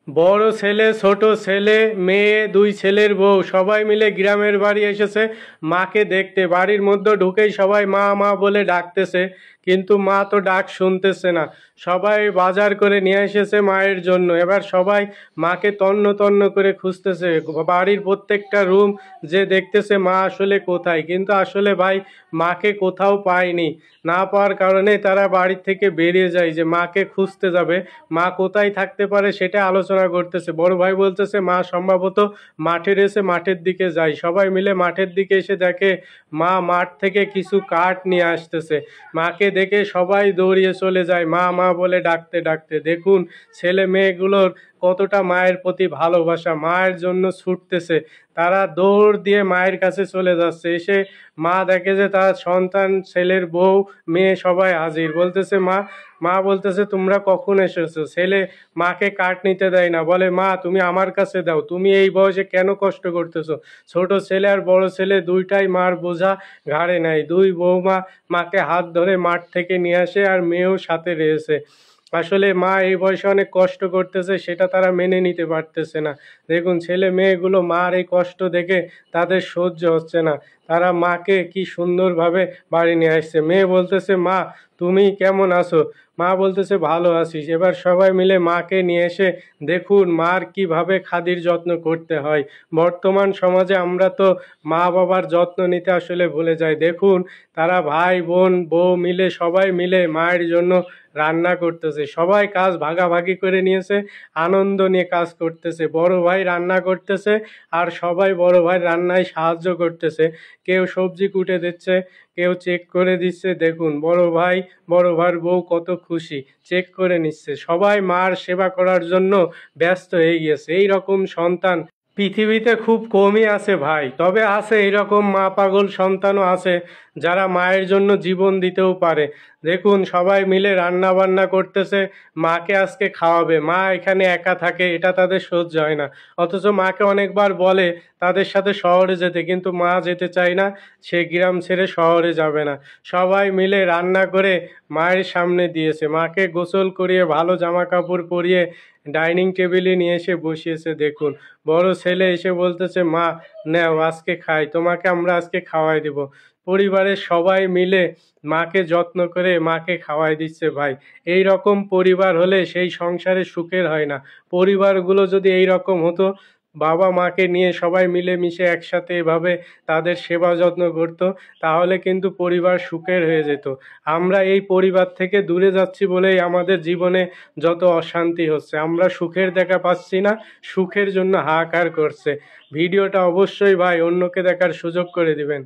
বড় ছেলে, ছোট ছেলে, মেয়ে, দুই ছেলের বউ সবাই মিলে গ্রামের বাড়ি এসেছে মাকে দেখতে। বাড়ির মধ্যে ঢুকেই সবাই মা মা বলে ডাকতেছে, কিন্তু মা তো ডাক শুনতেছে না। সবাই বাজার করে নিয়ে এসেছে মায়ের জন্য। এবার সবাই মাকে তন্ন তন্ন করে খুঁজতেছে বাড়ির প্রত্যেকটা রুম, যে দেখতেছে মা আসলে কোথায়। কিন্তু আসলে ভাই মাকে কোথাও পায়নি। না পাওয়ার কারণে তারা বাড়ি থেকে বেরিয়ে যায়, যে মাকে খুঁজতে যাবে। মা কোথায় থাকতে পারে সেটা আলোচনা করতেছে। বড় ভাই বলতেছে মা সম্ভবত মাঠে রয়েছে, মাঠের দিকে যাই। সবাই মিলে মাঠের দিকে এসে দেখে মা মাঠ থেকে কিছু কাঠ নিয়ে আসতেছে। মাকে দেখে সবাই দৌড়িয়ে চলে যায় মা মা বলে ডাকতে ডাকতে। দেখুন ছেলে মেয়েগুলোর কতটা মায়ের প্রতি ভালোবাসা, মায়ের জন্য ছুটতেছে। তারা দৌড় দিয়ে মায়ের কাছে চলে যাচ্ছে। এসে মা দেখে যে তার সন্তান, ছেলের বউ, মেয়ে সবাই হাজির। বলতেছে মা, মা বলতেছে তোমরা কখন এসেছো? ছেলে মাকে কাঠ নিতে দেয় না, বলে মা তুমি আমার কাছে দাও, তুমি এই বয়সে কেন কষ্ট করতেছো? ছোট ছেলে আর বড় ছেলে দুইটাই মার বোঝা ঘাড়ে নেয়। দুই বৌমা মাকে হাত ধরে মাঠ থেকে নিয়ে আসে, আর মেয়েও সাথে রয়েছে। আসলে মা এই বয়সে অনেক কষ্ট করতেছে, সেটা তারা মেনে নিতে পারতেছে না। দেখুন ছেলে মেয়েগুলো মার এই কষ্ট দেখে তাদের সহ্য হচ্ছে না। তারা মাকে কি সুন্দরভাবে বাড়ি নিয়ে আসছে। মেয়ে বলতেছে মা তুমি কেমন আছো? মা বলতেছে ভালো আছিস। এবার সবাই মিলে মাকে নিয়ে এসে দেখুন মার কিভাবে খাদির যত্ন করতে হয়। বর্তমান সমাজে আমরা তো মা বাবার যত্ন নিতে আসলে ভুলে যাই। দেখুন তারা ভাই বোন বউ মিলে সবাই মিলে মায়ের জন্য রান্না করতেছে। সবাই কাজ ভাগাভাগি করে নিয়েছে, আনন্দ নিয়ে কাজ করতেছে। বড় ভাই রান্না করতেছে আর সবাই বড় ভাই রান্নায় সাহায্য করতেছে। কেউ সবজি কুটে দিচ্ছে, কেউ চেক করে দিচ্ছে। দেখুন বড় ভাই, বড় ভাইয়ের বউ কত খুশি, চেক করে নিচ্ছে। সবাই মার সেবা করার জন্য ব্যস্ত হয়ে গিয়েছে। এই রকম সন্তান পৃথিবীতে খুব কমই আছে ভাই। তবে আছে এরকম মা পাগল সন্তানও আছে, যারা মায়ের জন্য জীবন দিতেও পারে। দেখুন সবাই মিলে রান্না বান্না করতেছে, মাকে আজকে খাওয়াবে। মা এখানে একা থাকে, এটা তাদের সহ্য হয় না। অথচ মাকে অনেকবার বলে তাদের সাথে শহরে যেতে, কিন্তু মা যেতে চায় না, সে গ্রাম ছেড়ে শহরে যাবে না। সবাই মিলে রান্না করে মায়ের সামনে দিয়েছে। মাকে গোসল করিয়ে ভালো জামা কাপড় পরিয়ে ডাইনিং টেবিলে নিয়ে এসে বসিয়েছে। দেখুন বড় ছেলে এসে বলতেছে মা নাও আজকে খাই, তোমাকে আমরা আজকে খাওয়াই দেব। পরিবারের সবাই মিলে মাকে যত্ন করে মাকে খাওয়াই দিচ্ছে ভাই। এই রকম পরিবার হলে সেই সংসারে সুখের হয় না। পরিবারগুলো যদি এই রকম হতো, বাবা মাকে নিয়ে সবাই মিলেমিশে একসাথে এভাবে তাদের সেবা যত্ন করত, তাহলে কিন্তু পরিবার সুখের হয়ে যেত। আমরা এই পরিবার থেকে দূরে যাচ্ছি বলেই আমাদের জীবনে যত অশান্তি হচ্ছে। আমরা সুখের দেখা পাচ্ছি না, সুখের জন্য হাহাকার করছে। ভিডিওটা অবশ্যই ভাই অন্যকে দেখার সুযোগ করে দিবেন।